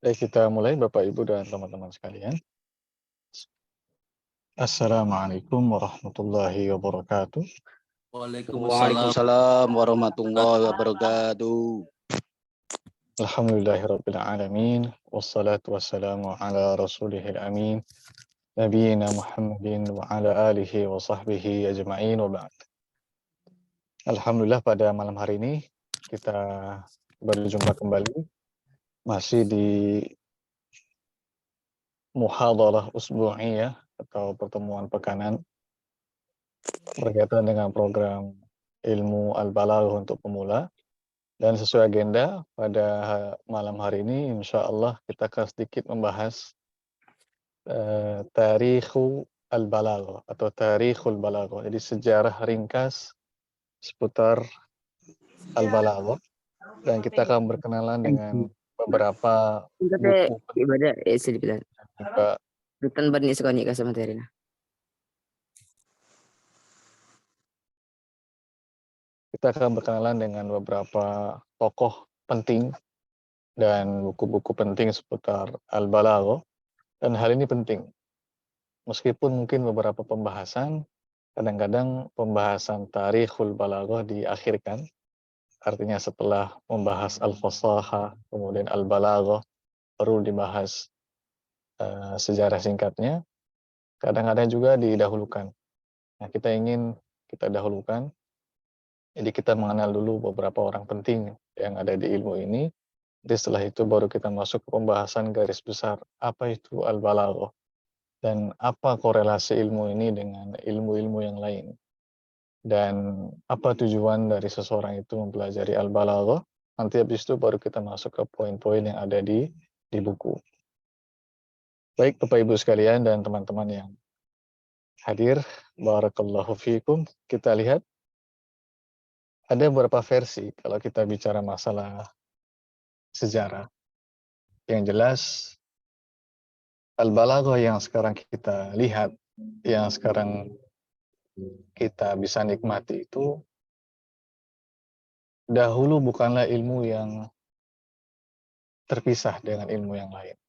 Baik, kita mulai Bapak, Ibu, dan teman-teman sekalian. Assalamualaikum warahmatullahi wabarakatuh. Waalaikumsalam. Waalaikumsalam warahmatullahi wabarakatuh. Alhamdulillahirabbil alamin wassalatu wassalamu ala rasulihil amin nabiyina Muhammadin wa ala alihi wa sahbihi ajma'in wa ba'd. Alhamdulillah pada malam hari ini kita berjumpa kembali masih di muhadharah usbu'iyah atau pertemuan pekanan berkaitan dengan program ilmu al-balaghah untuk pemula. Dan sesuai agenda pada malam hari ini insya Allah kita akan sedikit membahas tarikhu al-balaghah atau tarikhul balaghah. Jadi sejarah ringkas seputar al-balaghah, dan kita akan berkenalan dengan beberapa buku Ibadah sedikit. juga. Rutan banyak sekali kasih materi. Kita akan berkenalan dengan beberapa tokoh penting dan buku-buku penting seputar al-balaghah. Dan hal ini penting. Meskipun mungkin beberapa pembahasan, kadang-kadang pembahasan tarikhul balaghah diakhirkan. Artinya setelah membahas al-fasahah, kemudian al-balaghah, baru dibahas sejarah singkatnya. Kadang-kadang juga didahulukan. Nah, kita dahulukan. Jadi kita mengenal dulu beberapa orang penting yang ada di ilmu ini. Jadi setelah itu baru kita masuk ke pembahasan garis besar. Apa itu al-balaghah? Dan apa korelasi ilmu ini dengan ilmu-ilmu yang lain? Dan apa tujuan dari seseorang itu mempelajari al-balaghah? Nanti habis itu baru kita masuk ke poin-poin yang ada di buku. Baik Bapak Ibu sekalian dan teman-teman yang hadir, barakallahu fiikum. Kita lihat ada beberapa versi kalau kita bicara masalah sejarah. Yang jelas al-balaghah yang sekarang kita lihat, yang sekarang kita bisa nikmati itu dahulu bukanlah ilmu yang terpisah dengan ilmu yang lain.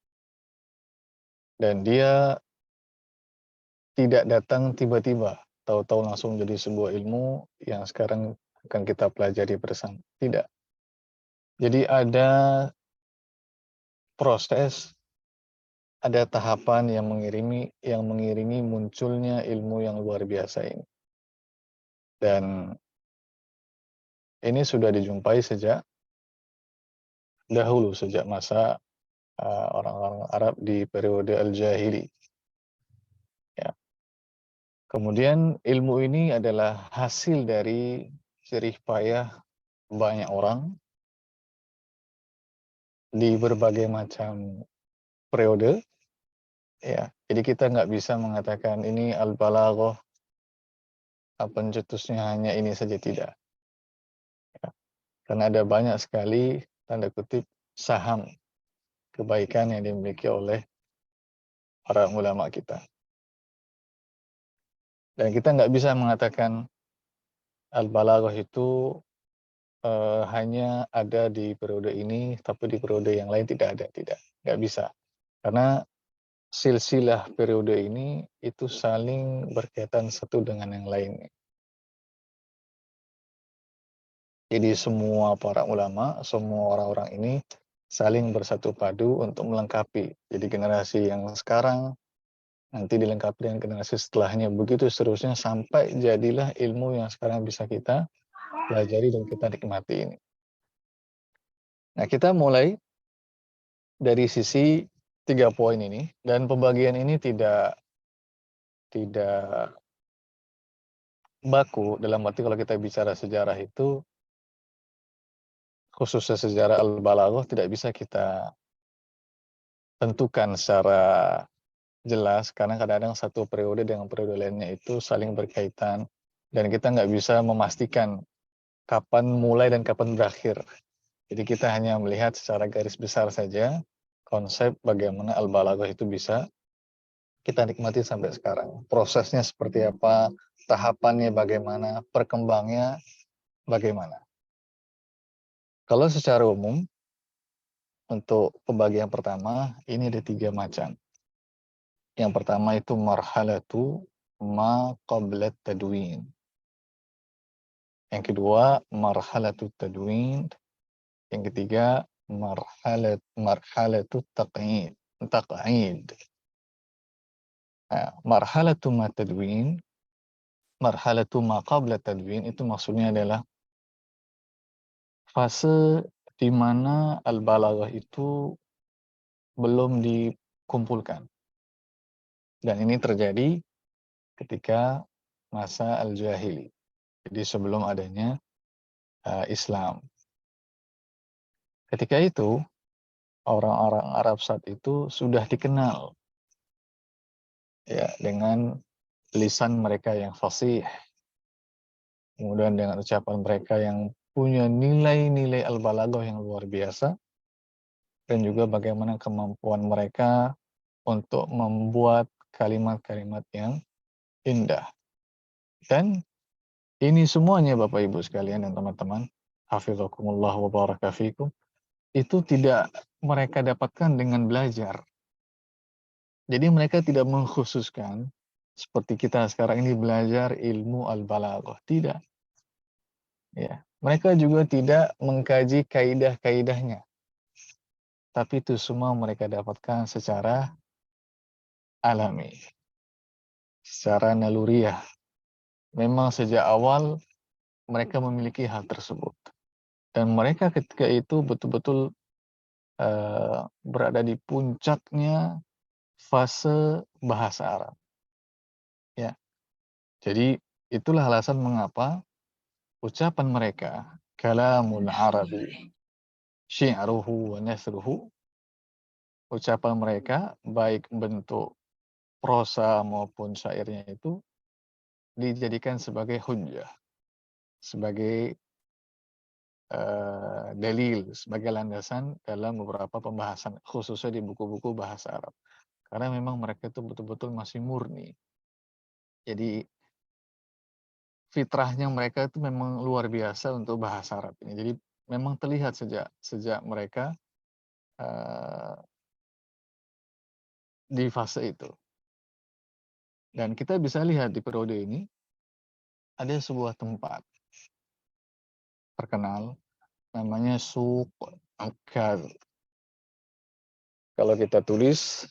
Dan dia tidak datang tiba-tiba, tahu-tahu langsung jadi sebuah ilmu yang sekarang akan kita pelajari bersama. Tidak. Jadi ada proses, ada tahapan yang mengiringi munculnya ilmu yang luar biasa ini. Dan ini sudah dijumpai sejak dahulu, sejak masa orang-orang Arab di periode Al-Jahili. Ya. Kemudian ilmu ini adalah hasil dari jerih payah banyak orang di berbagai macam periode. Ya, jadi kita nggak bisa mengatakan ini al-balaghah, pencetusnya hanya ini saja, tidak. Ya, karena ada banyak sekali tanda kutip saham kebaikan yang dimiliki oleh para ulama kita. Dan kita nggak bisa mengatakan al-balaghah itu hanya ada di periode ini, tapi di periode yang lain tidak ada. Tidak, nggak bisa. Karena silsilah periode ini itu saling berkaitan satu dengan yang lain. Jadi semua para ulama, semua orang-orang ini saling bersatu padu untuk melengkapi. Jadi generasi yang sekarang nanti dilengkapi dengan generasi setelahnya. Begitu seterusnya sampai jadilah ilmu yang sekarang bisa kita pelajari dan kita nikmati ini. Nah, kita mulai dari sisi 3 poin ini, dan pembagian ini tidak baku, dalam arti kalau kita bicara sejarah itu, khususnya sejarah al-balaghah tidak bisa kita tentukan secara jelas, karena kadang-kadang satu periode dengan periode lainnya itu saling berkaitan, dan kita nggak bisa memastikan kapan mulai dan kapan berakhir. Jadi kita hanya melihat secara garis besar saja konsep bagaimana al-balaghah itu bisa kita nikmati sampai sekarang. Prosesnya seperti apa, tahapannya bagaimana, perkembangnya bagaimana. Kalau secara umum, untuk pembagian pertama, ini ada 3 macam. Yang pertama itu marhalatu ma qabla tadwin. Yang kedua, marhalatu tadwin. Yang ketiga, marhalatu taq'id. Marhalatu ma tadwin, marhalatu ma qabla tadwin itu maksudnya adalah fase di mana al-balaghah itu belum dikumpulkan. Dan ini terjadi ketika masa al-jahili. Jadi sebelum adanya Islam. Ketika itu, orang-orang Arab saat itu sudah dikenal ya dengan lisan mereka yang fasih, kemudian dengan ucapan mereka yang punya nilai-nilai al-balaghah yang luar biasa, dan juga bagaimana kemampuan mereka untuk membuat kalimat-kalimat yang indah. Dan ini semuanya Bapak Ibu sekalian dan teman-teman, hafizakumullah wa baraka fikum, itu tidak mereka dapatkan dengan belajar. Jadi mereka tidak mengkhususkan seperti kita sekarang ini belajar ilmu al-balaghah, tidak. Ya, mereka juga tidak mengkaji kaidah-kaidahnya. Tapi itu semua mereka dapatkan secara alami, secara naluriah. Memang sejak awal mereka memiliki hal tersebut. Dan mereka ketika itu betul-betul berada di puncaknya fase bahasa Arab. Ya, jadi itulah alasan mengapa ucapan mereka kalamul Arabi syi'ruhu wa nasruhu, ucapan mereka baik bentuk prosa maupun syairnya itu dijadikan sebagai hujjah, sebagai dalil, sebagai landasan dalam beberapa pembahasan, khususnya di buku-buku bahasa Arab. Karena memang mereka itu betul-betul masih murni. Jadi fitrahnya mereka itu memang luar biasa untuk bahasa Arab ini. Jadi memang terlihat sejak mereka di fase itu. Dan kita bisa lihat di periode ini ada sebuah tempat terkenal namanya Suq Akkad. Kalau kita tulis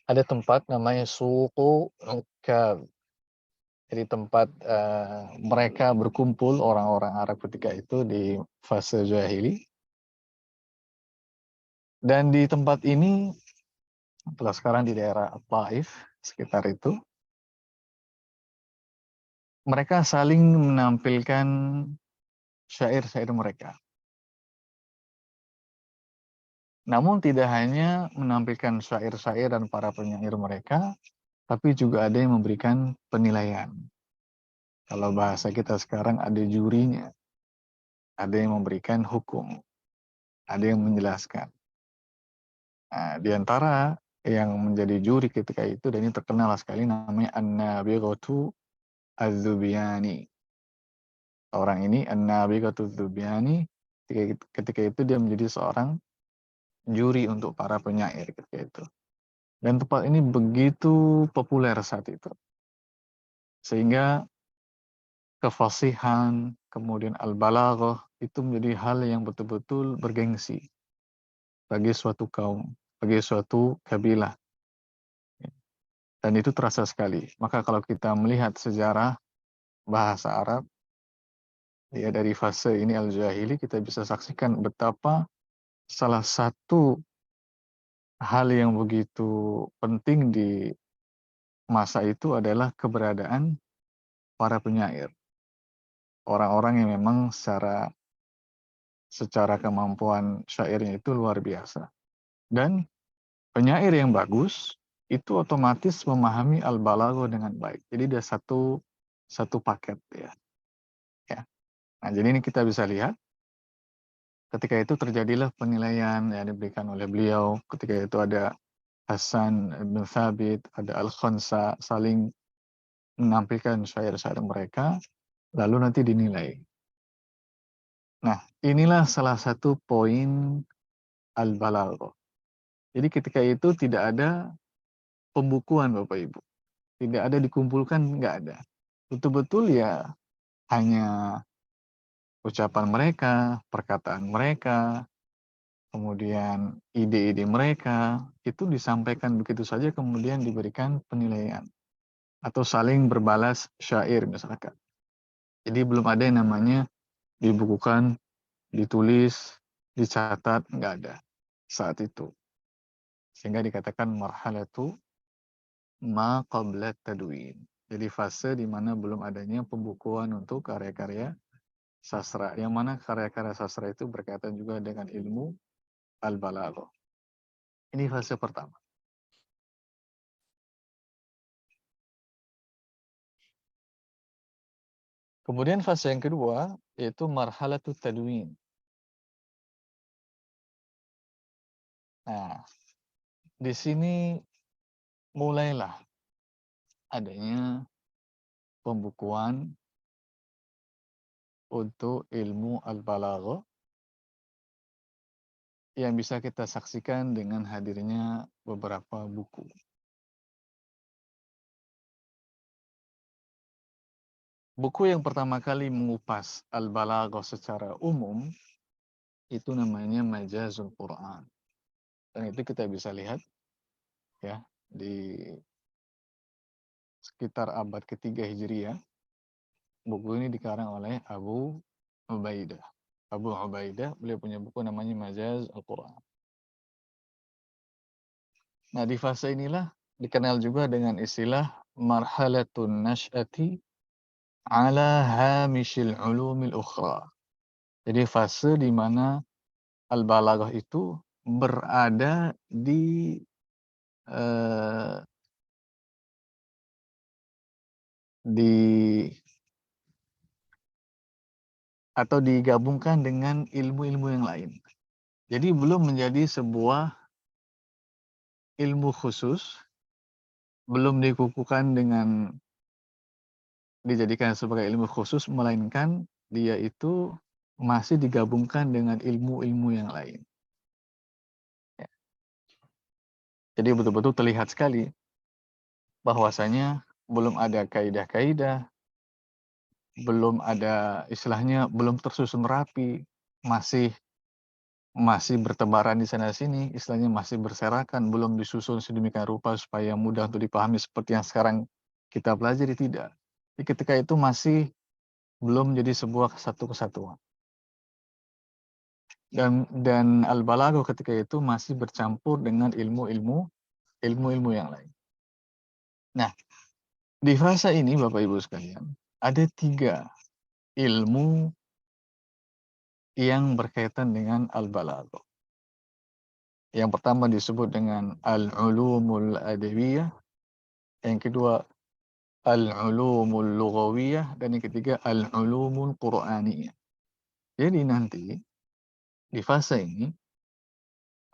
ada tempat namanya Suqu Akkad. Jadi tempat mereka berkumpul orang-orang Arab ketika itu di fase jahili. Dan di tempat ini, kalau sekarang di daerah Taif, sekitar itu, mereka saling menampilkan syair-syair mereka. Namun tidak hanya menampilkan syair-syair dan para penyair mereka, tapi juga ada yang memberikan penilaian. Kalau bahasa kita sekarang ada jurinya, ada yang memberikan hukum, ada yang menjelaskan. Nah, di antara yang menjadi juri ketika itu, dan ini terkenal sekali, namanya An-Nabighatu Az-Zubiyani. Orang ini, An-Nabighatu Az-Zubiyani, ketika itu dia menjadi seorang juri untuk para penyair ketika itu. Dan tempat ini begitu populer saat itu. Sehingga kefasihan, kemudian al-balaghah, itu menjadi hal yang betul-betul bergengsi bagi suatu kaum, bagi suatu kabilah. Dan itu terasa sekali. Maka kalau kita melihat sejarah bahasa Arab, ya dari fase ini al-jahili, kita bisa saksikan betapa salah satu hal yang begitu penting di masa itu adalah keberadaan para penyair. Orang-orang yang memang secara kemampuan syairnya itu luar biasa. Dan penyair yang bagus itu otomatis memahami al-balagho dengan baik. Jadi dia satu paket ya. Nah, jadi ini kita bisa lihat ketika itu terjadilah penilaian yang diberikan oleh beliau. Ketika itu ada Hasan bin Thabit, ada Al-Khansa saling menampilkan syair-syair mereka, lalu nanti dinilai. Nah, inilah salah satu poin al-balagho. Jadi ketika itu tidak ada pembukuan Bapak Ibu. Tidak ada dikumpulkan, nggak ada. Betul-betul ya hanya ucapan mereka, perkataan mereka, kemudian ide-ide mereka, itu disampaikan begitu saja kemudian diberikan penilaian. Atau saling berbalas syair misalkan. Jadi belum ada yang namanya dibukukan, ditulis, dicatat, nggak ada saat itu. Sehingga dikatakan marhalatu ma qabla tadwin. Jadi fase di mana belum adanya pembukuan untuk karya-karya sastra. Yang mana karya-karya sastra itu berkaitan juga dengan ilmu al-balagho. Ini fase pertama. Kemudian fase yang kedua yaitu marhalatu tadwin. Nah, di sini mulailah adanya pembukuan untuk ilmu al-balagho yang bisa kita saksikan dengan hadirnya beberapa buku. Buku yang pertama kali mengupas al-balagho secara umum itu namanya Majazul Quran. Dan itu kita bisa lihat ya di sekitar abad ketiga Hijriah. Buku ini dikarang oleh Abu Ubaidah. Abu Ubaidah, beliau punya buku namanya Majaz Al-Quran. Nah, di fase inilah dikenal juga dengan istilah marhalatun nash'ati ala hamishil ulumil ukhra. Jadi fase di mana al-balaghah itu berada di atau digabungkan dengan ilmu-ilmu yang lain. Jadi belum menjadi sebuah ilmu khusus, belum dikukuhkan dengan dijadikan sebagai ilmu khusus, melainkan dia itu masih digabungkan dengan ilmu-ilmu yang lain. Ya. Jadi betul-betul terlihat sekali bahwasanya belum ada kaidah-kaidah, belum ada istilahnya belum tersusun rapi, masih bertebaran di sana sini, istilahnya masih berserakan, belum disusun sedemikian rupa supaya mudah untuk dipahami seperti yang sekarang kita pelajari, tidak. Jadi ketika itu masih belum menjadi sebuah satu kesatuan. Dan al-balagho ketika itu masih bercampur dengan ilmu-ilmu yang lain. Nah, di fase ini Bapak Ibu sekalian, ada 3 ilmu yang berkaitan dengan al-balagho. Yang pertama disebut dengan al-ulumul adawiyah, yang kedua al-ulumul lughawiyah, dan yang ketiga al-ulumul qur'aniyah. Jadi nanti di fase ini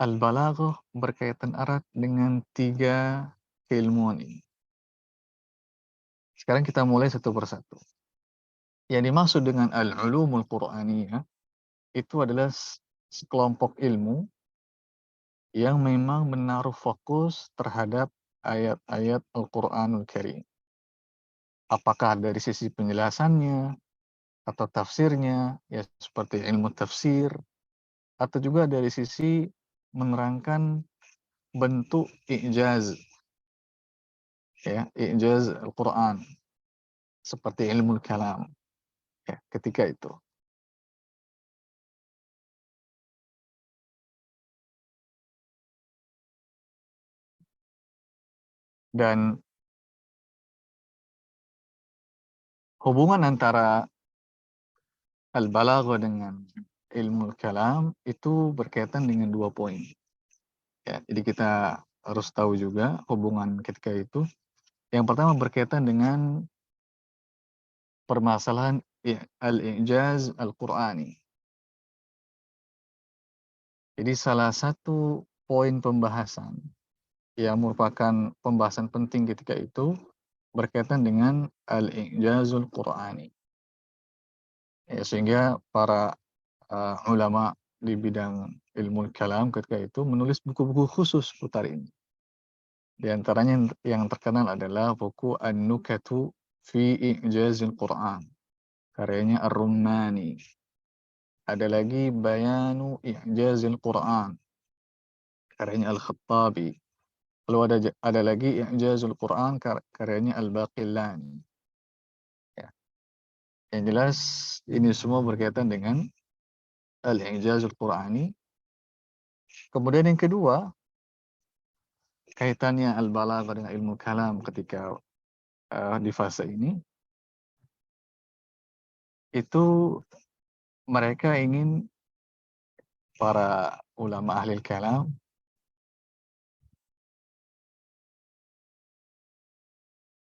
al-balagho berkaitan erat dengan 3 keilmuan ini. Sekarang kita mulai satu persatu. Yang dimaksud dengan al-ulumul qur'aniyah itu adalah sekelompok ilmu yang memang menaruh fokus terhadap ayat-ayat Al-Qur'anul Karim. Apakah dari sisi penjelasannya atau tafsirnya, ya seperti ilmu tafsir, atau juga dari sisi menerangkan bentuk i'jaz, ya, i'jaz Al-Qur'an, seperti ilmu kalam, ya, ketika itu. Dan hubungan antara al-balagho dengan ilmu kalam itu berkaitan dengan 2 poin. Ya, jadi kita harus tahu juga hubungan ketika itu. Yang pertama berkaitan dengan permasalahan al-i'jaz al-Qur'ani. Jadi salah satu poin pembahasan yang merupakan pembahasan penting ketika itu berkaitan dengan al-i'jazul Qur'ani. Ya, sehingga para ulama di bidang ilmu kalam ketika itu menulis buku-buku khusus seputar ini. Di antaranya yang terkenal adalah buku An-Nukatu fi I'jazil Qur'an, karyanya Ar-Rummani. Ada lagi Bayanu I'jazil Qur'an, karyanya Al-Khattabi. Lalu ada lagi I'jazul Qur'an, karyanya Al-Baqillani. Ya. Yang jelas ini semua berkaitan dengan al-i'jazul Qur'ani. Kemudian yang kedua, kaitannya al-balaghah dengan ilmu kalam ketika di fase ini, itu mereka ingin, para ulama ahli kalam,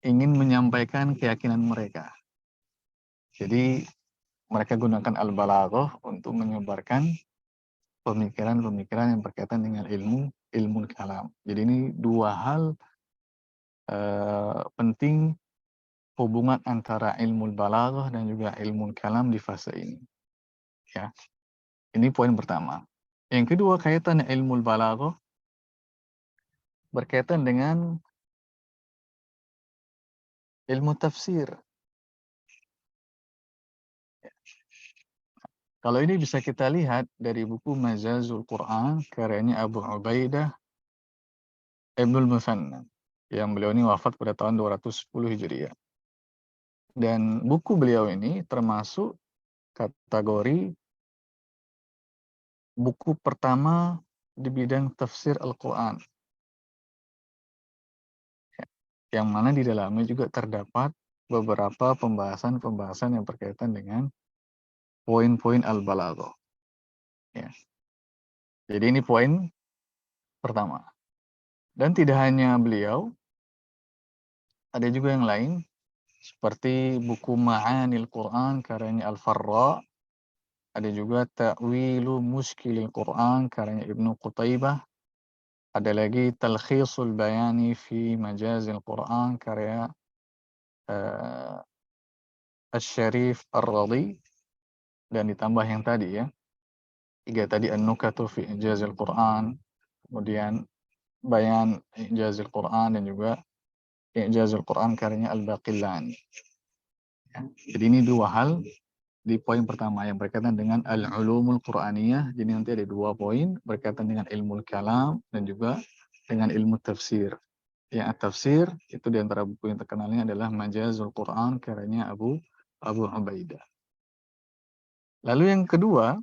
ingin menyampaikan keyakinan mereka. Jadi mereka gunakan al-balaghah untuk menyebarkan pemikiran-pemikiran yang berkaitan dengan ilmu kalam. Jadi ini dua hal penting hubungan antara ilmu balaghah dan juga ilmu kalam di fase ini. Ya. Ini poin pertama. Yang kedua, kaitan ilmu balaghah berkaitan dengan ilmu tafsir. Kalau ini bisa kita lihat dari buku Majazul Quran, karyanya Abu Ubaidah Ibnul Musanna, yang beliau ini wafat pada tahun 210 Hijriah. Dan buku beliau ini termasuk kategori buku pertama di bidang tafsir Al-Quran. Yang mana di dalamnya juga terdapat beberapa pembahasan-pembahasan yang berkaitan dengan poin-poin al-balaghah. Ya. Jadi ini poin pertama. Dan tidak hanya beliau, ada juga yang lain, seperti buku Ma'anil Quran karyanya Al-Farra, ada juga Ta'wilu Muskilil Quran karyanya Ibnu Qutaibah, ada lagi Talkhisul Bayani fi Majazil Quran karya Asy-Syarif Ar-Radhi, dan ditambah yang tadi ya, 3 tadi An-Nukatu fi Ijazil Quran, kemudian Bayan Ijazil Quran, dan juga Ijazil Quran karyanya Al-Baqillani. Ya. Jadi ini dua hal di poin pertama yang berkaitan dengan al-ulumul Qur'aniyah. Jadi nanti ada 2 poin berkaitan dengan ilmu kalam dan juga dengan ilmu tafsir. Yang tafsir itu di antara buku yang terkenalnya adalah Majazul Quran karyanya Abu Ubaidah. Lalu yang kedua,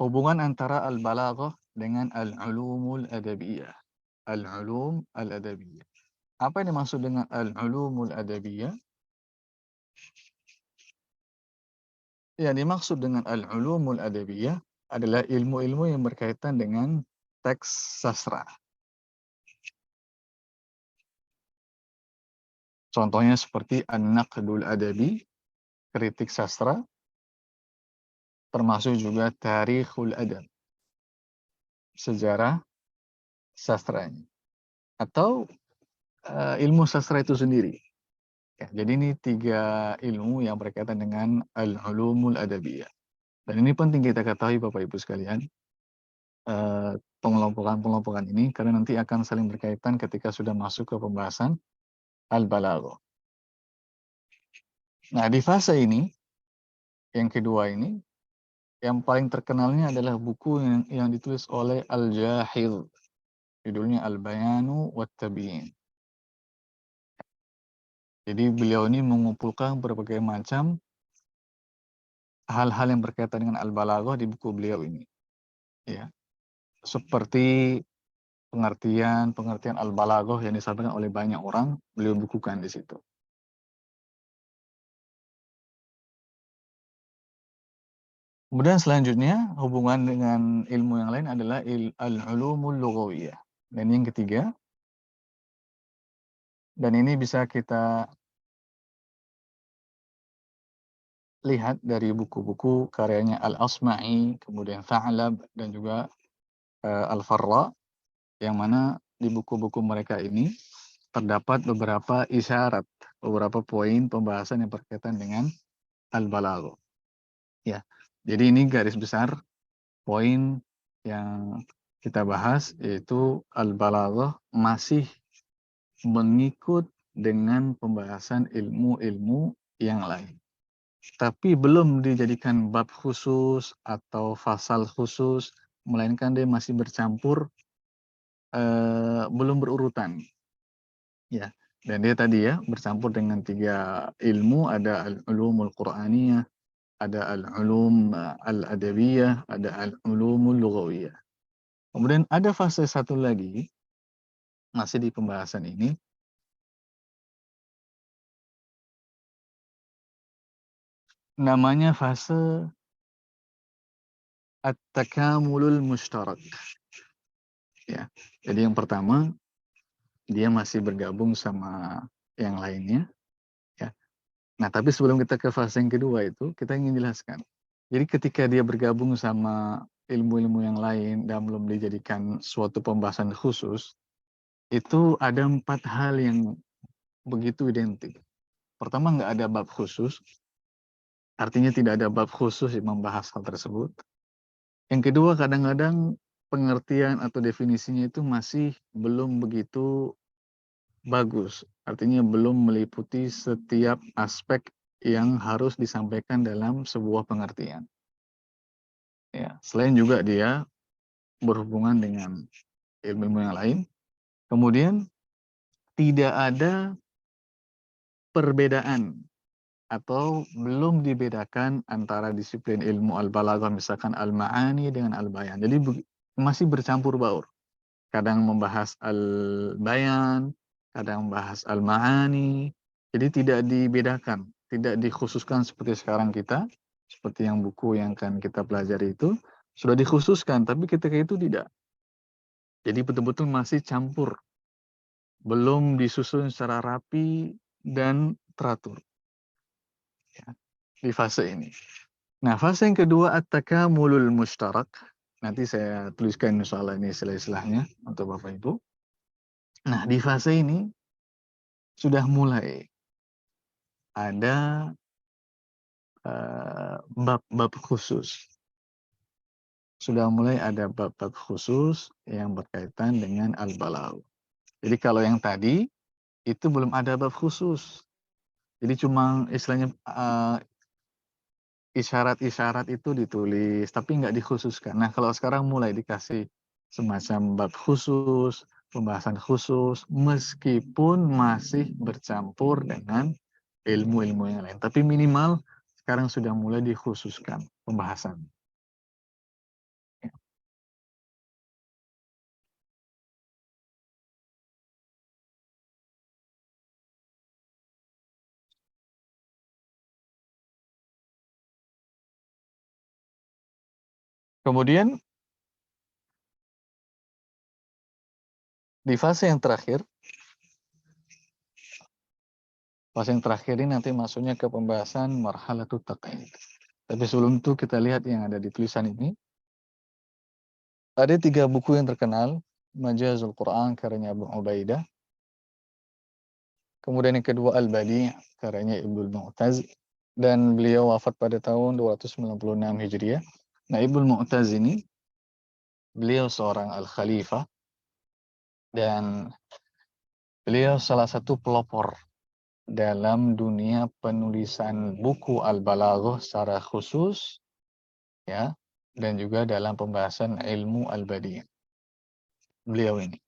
hubungan antara al-balaghah dengan al-ulumul adabiyah. Al-ulum al-adabiyah. Apa yang dimaksud dengan al-ulumul adabiyah? Yang dimaksud dengan al-ulumul adabiyah adalah ilmu-ilmu yang berkaitan dengan teks sastra. Contohnya seperti an-naqdul adabi, kritik sastra, termasuk juga tarikhul adab, sejarah sastranya, atau ilmu sastra itu sendiri. Ya, jadi ini 3 ilmu yang berkaitan dengan al-ulumul adabiyah. Dan ini penting kita ketahui Bapak Ibu sekalian, pengelompokan-pengelompokan ini, karena nanti akan saling berkaitan ketika sudah masuk ke pembahasan al-balaghah. Nah, di fase ini, yang kedua ini, yang paling terkenalnya adalah buku yang ditulis oleh Al-Jahil. Judulnya Al-Bayanu wat Tabyin. Jadi beliau ini mengumpulkan berbagai macam hal-hal yang berkaitan dengan al-balaghah di buku beliau ini. Ya. Seperti pengertian al-balaghah yang disampaikan oleh banyak orang, beliau bukukan di situ. Kemudian selanjutnya hubungan dengan ilmu yang lain adalah al-ulumul lughawiyah. Dan yang ketiga, dan ini bisa kita lihat dari buku-buku karyanya Al-Asma'i, kemudian Tha'lab, dan juga Al-Farra, yang mana di buku-buku mereka ini terdapat beberapa isyarat, beberapa poin pembahasan yang berkaitan dengan al-balaghah. Ya, jadi ini garis besar poin yang kita bahas, yaitu al-balaghah masih mengikut dengan pembahasan ilmu-ilmu yang lain. Tapi belum dijadikan bab khusus atau fasal khusus, melainkan dia masih bercampur, belum berurutan. Ya, dan dia tadi ya bercampur dengan 3 ilmu, ada al-ulumul Qur'aniyah, ada al-ulum al-adabiyah, ada al-ulumul lughawiyah. Kemudian ada fase satu lagi, masih di pembahasan ini, namanya fase at-takamulul mushtarak. Ya, jadi yang pertama, dia masih bergabung sama yang lainnya, ya. Nah, tapi sebelum kita ke fase yang kedua itu, kita ingin jelaskan. Jadi ketika dia bergabung sama ilmu-ilmu yang lain dan belum dijadikan suatu pembahasan khusus, itu ada 4 hal yang begitu identik. Pertama, nggak ada bab khusus, artinya tidak ada bab khusus yang membahas hal tersebut. Yang kedua, kadang-kadang pengertian atau definisinya itu masih belum begitu bagus, artinya belum meliputi setiap aspek yang harus disampaikan dalam sebuah pengertian. Ya, selain juga dia berhubungan dengan ilmu yang lain, kemudian tidak ada perbedaan atau belum dibedakan antara disiplin ilmu al-balaghah, misalkan al-ma'ani dengan al-bayan. Jadi masih bercampur baur. Kadang membahas al-bayan, kadang membahas al-ma'ani. Jadi tidak dibedakan, tidak dikhususkan seperti sekarang kita, seperti yang buku yang akan kita pelajari itu, sudah dikhususkan, tapi ketika itu tidak. Jadi betul-betul masih campur, belum disusun secara rapi dan teratur. Ya, di fase ini. Nah, fase yang kedua at-takamulul mushtarak. Nanti saya tuliskan soal ini istilah-istilahnya untuk Bapak Ibu. Nah, di fase ini sudah mulai ada bab-bab khusus. Sudah mulai ada bab-bab khusus yang berkaitan dengan al-balaghah. Jadi kalau yang tadi itu belum ada bab khusus. Jadi cuma istilahnya isyarat-isyarat itu ditulis, tapi nggak dikhususkan. Nah, kalau sekarang mulai dikasih semacam bab khusus, pembahasan khusus, meskipun masih bercampur dengan ilmu-ilmu yang lain. Tapi minimal sekarang sudah mulai dikhususkan pembahasan. Kemudian di fase yang terakhir ini nanti masuknya ke pembahasan marhalatut taqyid. Tapi sebelum itu kita lihat yang ada di tulisan ini. Ada 3 buku yang terkenal, Majazul Quran karyanya Abu Ubaidah. Kemudian yang kedua Al-Badi' karyanya Ibnul Mu'taz, dan beliau wafat pada tahun 296 Hijriah. Nah, Ibnul Mu'taz ini beliau seorang al-khalifah dan beliau salah satu pelopor dalam dunia penulisan buku al-balaghah secara khusus, ya, dan juga dalam pembahasan ilmu al-badi'. Beliau ini.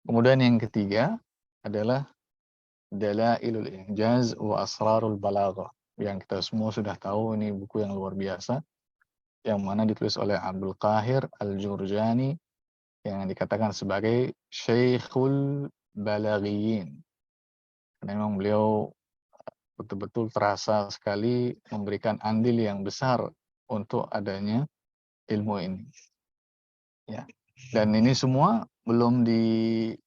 Kemudian yang ketiga adalah Dalailul I'jaz wa Asrarul Balaghah, yang kita semua sudah tahu ini buku yang luar biasa, yang mana ditulis oleh Abdul Qahir Al-Jurjani, yang dikatakan sebagai Syekhul Balaghiyin. Karena memang beliau betul-betul terasa sekali memberikan andil yang besar untuk adanya ilmu ini. Ya. Dan ini semua belum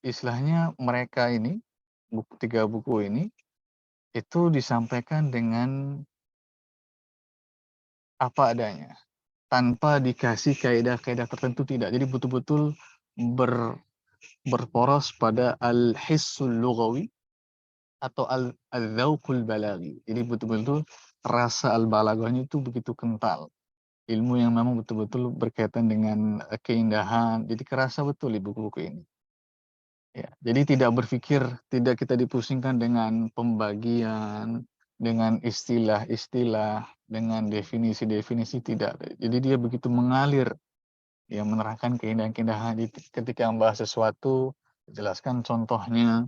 istilahnya mereka ini, 3 buku ini, itu disampaikan dengan apa adanya, tanpa dikasih kaidah-kaidah tertentu, tidak. Jadi betul-betul berporos pada al-hissul lughawi atau al-dzauqul balaghi. Jadi betul-betul rasa al-balaghahnya itu begitu kental. Ilmu yang memang betul-betul berkaitan dengan keindahan. Jadi kerasa betul di buku-buku ini. Ya, jadi tidak kita dipusingkan dengan pembagian, dengan istilah-istilah, dengan definisi-definisi, tidak. Jadi dia begitu mengalir, ya, menerangkan keindahan-keindahan. Ketika membahas sesuatu, jelaskan contohnya,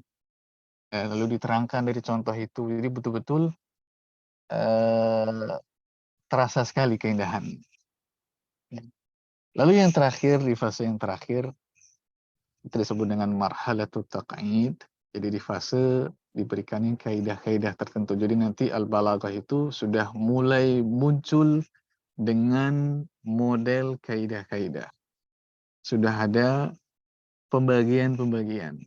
lalu diterangkan dari contoh itu. Jadi betul-betul terasa sekali keindahan. Ya. Lalu yang terakhir, di fase yang terakhir, itu disebut dengan marhalatut taq'id. Jadi di fase diberikannya kaidah-kaidah tertentu. Jadi nanti al-balaghah itu sudah mulai muncul dengan model kaidah-kaidah. Sudah ada pembagian-pembagian.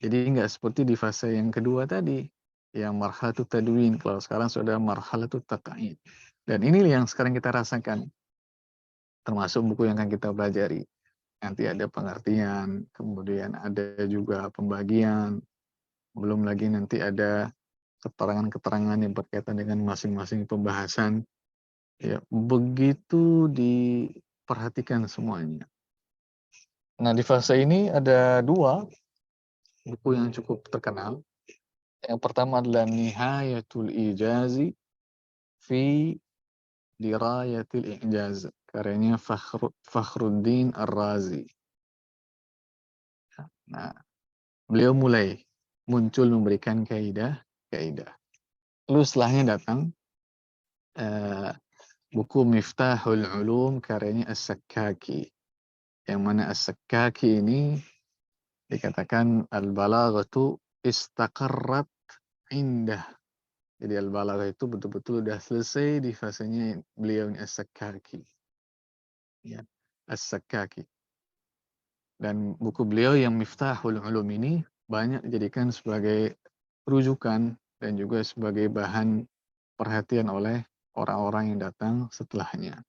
Jadi nggak seperti di fase yang kedua tadi, yang marhalatut tadwin. Kalau sekarang sudah marhalatut taq'id. Dan ini yang sekarang kita rasakan, termasuk buku yang akan kita pelajari. Nanti ada pengertian, kemudian ada juga pembagian, belum lagi nanti ada keterangan-keterangan yang berkaitan dengan masing-masing pembahasan. Ya, begitu diperhatikan semuanya. Nah, di fase ini ada 2 buku yang cukup terkenal. Yang pertama adalah Nihayatul Ijazi fi Dirayatil Ijaz, karyanya Fakhruddin Ar-Razi. Nah, beliau mulai muncul memberikan kaidah. Lalu setelahnya datang buku Miftahul Ulum karyanya As-Sakkaki. Yang mana As-Sakkaki ini dikatakan al-balaghatu istaqarrat indah. Jadi al-balaghah itu betul-betul sudah selesai di fasenya beliau ini As-Sakkaki. Ya, As-Sakkaki. Dan buku beliau yang Miftahul Ulum ini banyak dijadikan sebagai rujukan dan juga sebagai bahan perhatian oleh orang-orang yang datang setelahnya.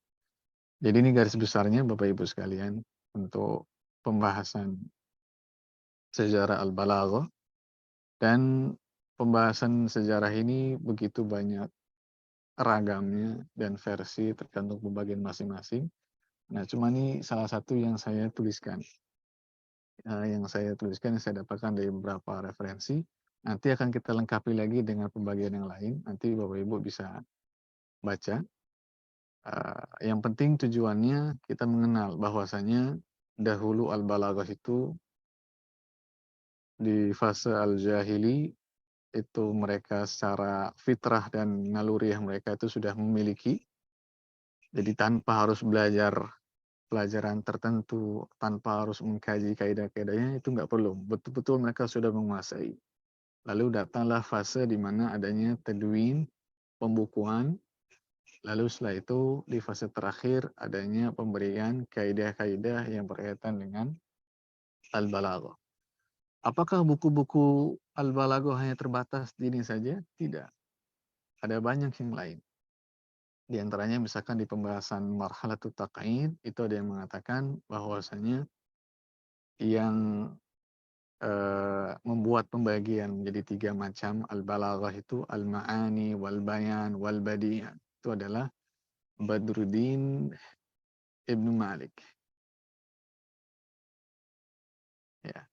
Jadi ini garis besarnya Bapak Ibu sekalian untuk pembahasan sejarah al-balaghah, dan pembahasan sejarah ini begitu banyak ragamnya dan versi tergantung pembagian masing-masing. Nah, cuma ini salah satu yang saya tuliskan. Yang saya dapatkan dari beberapa referensi. Nanti akan kita lengkapi lagi dengan pembagian yang lain. Nanti Bapak Ibu bisa baca. Yang penting tujuannya kita mengenal bahwasanya dahulu al-balaghah itu di fase al-jahili itu mereka secara fitrah dan naluriah mereka itu sudah memiliki. Jadi tanpa harus belajar pelajaran tertentu, tanpa harus mengkaji kaidah-kaidahnya, itu nggak perlu. Betul-betul mereka sudah menguasai. Lalu datanglah fase di mana adanya tadwin, pembukuan. Lalu setelah itu di fase terakhir adanya pemberian kaidah-kaidah yang berkaitan dengan al-balaghah. Apakah buku-buku al-balaghah hanya terbatas di ini saja? Tidak. Ada banyak yang lain. Di antaranya misalkan di pembahasan marhalatut taq'id itu ada yang mengatakan bahwasanya yang membuat pembagian menjadi 3 macam al-balaghah itu al-ma'ani wal bayan wal badi', itu adalah Badruddin Ibnu Malik. Ya.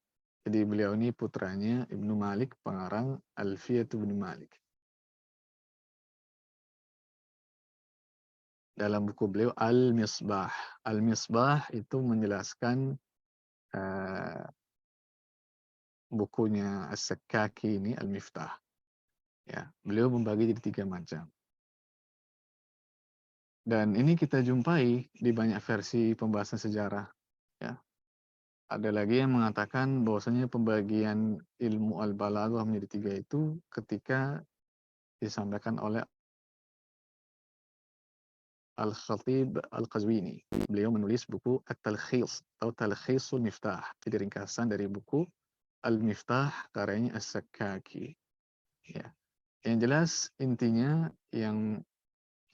Jadi beliau ini putranya Ibnu Malik, pengarang Alfiyatu Ibnu Malik. Dalam buku beliau Al-Misbah. Al-Misbah itu menjelaskan bukunya As-Sakkaki ini, Al-Miftah. Ya, beliau membagi jadi 3 macam. Dan ini kita jumpai di banyak versi pembahasan sejarah. Ya. Ada lagi yang mengatakan bahwasanya pembagian ilmu al-balaghah menjadi 3 itu ketika disampaikan oleh Al-Khatib Al-Qazwini. Beliau menulis buku At-Talkhis atau Talkhisul Miftah. Jadi ringkasan dari buku Al-Miftah karyanya As-Sakkaki. Ya. Yang jelas intinya yang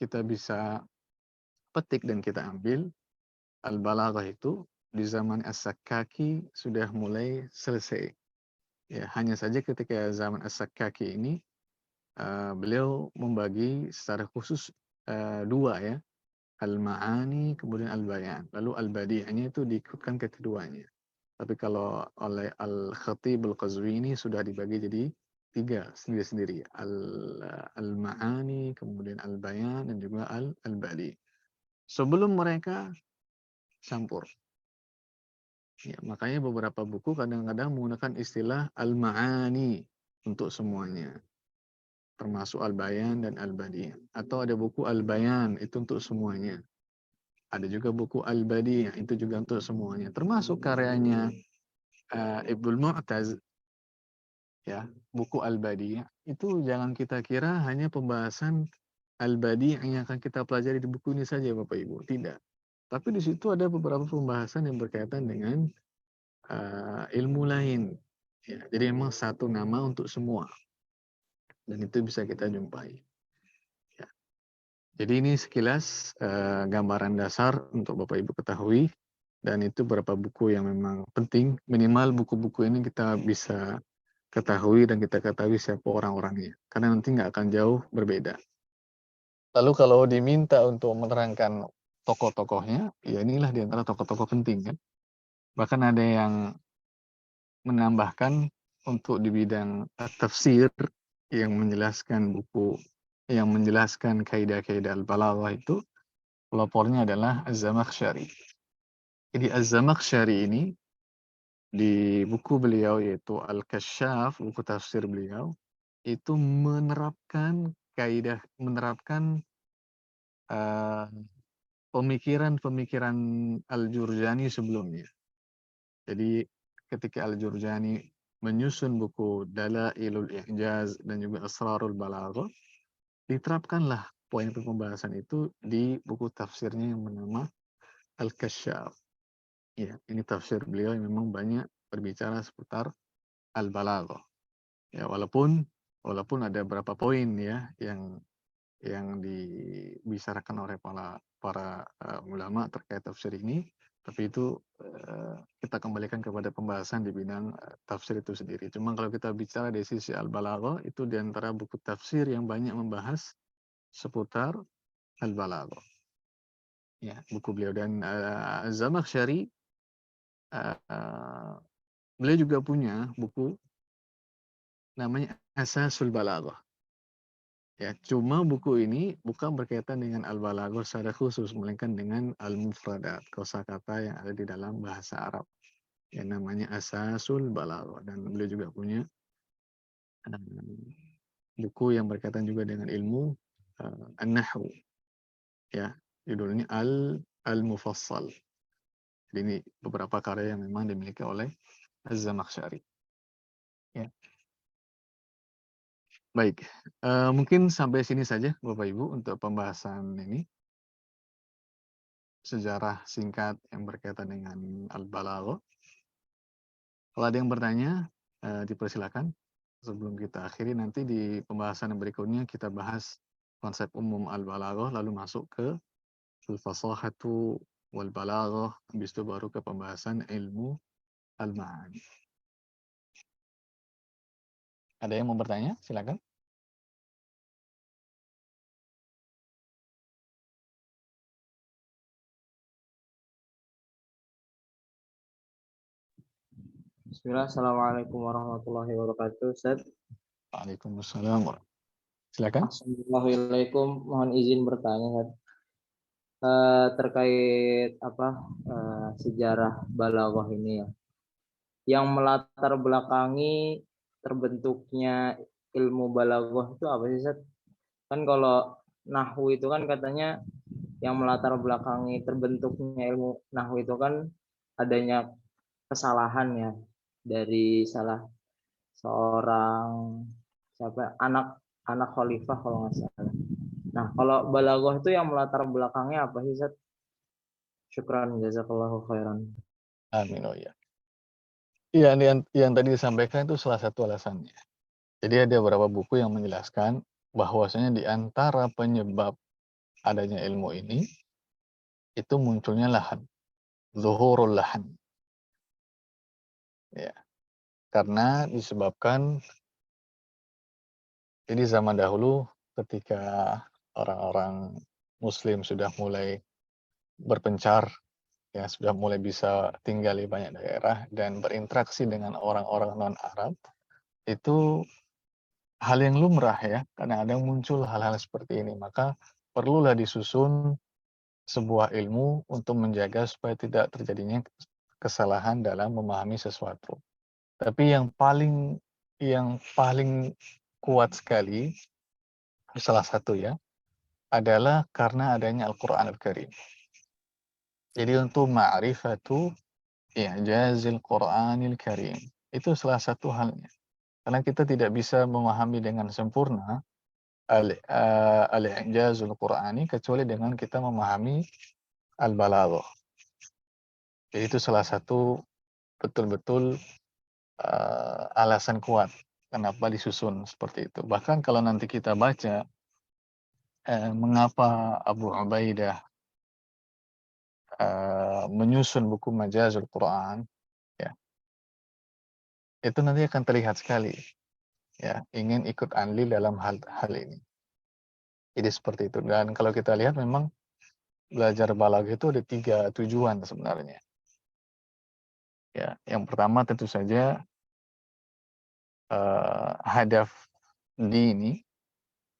kita bisa petik dan kita ambil, Al-Balaghah itu di zaman As-Sakkaki sudah mulai selesai. Ya, hanya saja ketika zaman As-Sakkaki ini beliau membagi secara khusus dua ya, Al-Ma'ani kemudian Al-Bayan. Lalu Al-Badi'nya itu diikutkan ke keduanya. Tapi kalau oleh Al-Khatib Al-Qazwini sudah dibagi jadi tiga sendiri-sendiri. Al-Ma'ani, kemudian Al-Bayan, dan juga Al-Badi. Sebelum mereka campur. Ya, makanya beberapa buku kadang-kadang menggunakan istilah Al-Ma'ani untuk semuanya. Termasuk Al-Bayan dan Al-Badi. Atau ada buku Al-Bayan, itu untuk semuanya. Ada juga buku Al-Badi, itu juga untuk semuanya. Termasuk karyanya Ibnul Mu'taz, ya, buku Al-Badi. Itu jangan kita kira hanya pembahasan Al-Badi yang akan kita pelajari di buku ini saja, Bapak Ibu. Tidak. Tapi di situ ada beberapa pembahasan yang berkaitan dengan ilmu lain. Ya, jadi memang satu nama untuk semua. Dan itu bisa kita jumpai. Ya. Jadi ini sekilas gambaran dasar untuk Bapak Ibu ketahui. Dan itu beberapa buku yang memang penting. Minimal buku-buku ini kita bisa ketahui dan kita ketahui siapa orang-orangnya. Karena nanti nggak akan jauh berbeda. Lalu kalau diminta untuk menerangkan tokoh-tokohnya, ya inilah di antara tokoh-tokoh penting kan. Bahkan ada yang menambahkan untuk di bidang tafsir yang menjelaskan buku, yang menjelaskan kaidah-kaidah al-balaghah itu, pelopornya adalah Az-Zamakhsyari. Jadi Az-Zamakhsyari ini di buku beliau yaitu Al-Kasyaf, buku tafsir beliau, itu menerapkan kaidah, menerapkan pemikiran-pemikiran Al-Jurjani sebelumnya. Jadi ketika Al-Jurjani menyusun buku Dalailul I'jaz dan juga Asrarul Balaghah, diterapkanlah poin pembahasan itu di buku tafsirnya yang bernama Al-Kasyaf. Ya, ini tafsir beliau yang memang banyak berbicara seputar Al-Balaghah. Ya, walaupun ada beberapa poin ya yang dibicarakan oleh para ulama terkait tafsir ini, tapi itu kita kembalikan kepada pembahasan di bidang tafsir itu sendiri. Cuma kalau kita bicara dari sisi Al-Balaghah, itu di antara buku tafsir yang banyak membahas seputar Al-Balaghah. Ya, buku beliau. Dan Az-Zamakhsyari beliau juga punya buku namanya Asasul Balaghah. Ya, cuma buku ini bukan berkaitan dengan Al-Balaghah secara khusus, melainkan dengan Al-Mufradat, kosakata yang ada di dalam bahasa Arab, yang namanya Asasul Balaghah. Dan beliau juga punya buku yang berkaitan juga dengan ilmu An-Nahwu. Ya, judulnya Al-Mufassal. Jadi ini beberapa karya yang memang dimiliki oleh Az-Zamakhsyari. Ya. Baik, mungkin sampai sini saja Bapak Ibu untuk pembahasan ini. Sejarah singkat yang berkaitan dengan Al-Balaghah. Kalau ada yang bertanya, dipersilakan. Sebelum kita akhiri, nanti di pembahasan yang berikutnya kita bahas konsep umum Al-Balaghah, lalu masuk ke Al-Fasahatu wal-Balaghah, habis itu baru ke pembahasan ilmu Al-Ma'ani. Ada yang mau bertanya? Silakan. Bismillah, Assalamualaikum warahmatullahi wabarakatuh, Ustaz. Waalaikumsalam. Silakan. Assalamualaikum, mohon izin bertanya, Ustaz. Terkait sejarah balaghah ini ya. Yang melatar belakangi terbentuknya ilmu balaghah itu apa sih, Ustaz? Kan kalau nahwu itu kan katanya yang melatar belakangi terbentuknya ilmu nahwu itu kan adanya kesalahan ya dari salah seorang anak anak khalifah kalau nggak salah. Nah, kalau balaghah itu yang melatar belakangnya apa sih, Zat? Syukran, jazakallahu khairan. Amin. Oh ya. Iya, yang tadi disampaikan itu salah satu alasannya. Jadi ada beberapa buku yang menjelaskan bahwasanya di antara penyebab adanya ilmu ini, itu munculnya lahan, zuhurul lahan. Ya, karena disebabkan jadi zaman dahulu ketika orang-orang Muslim sudah mulai berpencar, ya sudah mulai bisa tinggal di banyak daerah dan berinteraksi dengan orang-orang non-Arab, itu hal yang lumrah ya, kadang-kadang muncul hal-hal seperti ini. Maka perlulah disusun sebuah ilmu untuk menjaga supaya tidak terjadinya kesalahan dalam memahami sesuatu. Tapi yang paling kuat sekali, salah satu ya, adalah karena adanya Al-Quran Al-Karim. Jadi untuk ma'rifatu i'jazil Qur'anil Karim, itu salah satu halnya. Karena kita tidak bisa memahami dengan sempurna al-i'jazul Qur'ani kecuali dengan kita memahami al-balaghah. Jadi itu salah satu betul-betul alasan kuat kenapa disusun seperti itu. Bahkan kalau nanti kita baca mengapa Abu Ubaidah menyusun buku Majazul Quran, ya, itu nanti akan terlihat sekali, ya, ingin ikut andil dalam hal ini. Jadi seperti itu. Dan kalau kita lihat memang belajar balaghah itu ada 3 tujuan sebenarnya. Ya, yang pertama tentu saja hadaf dini,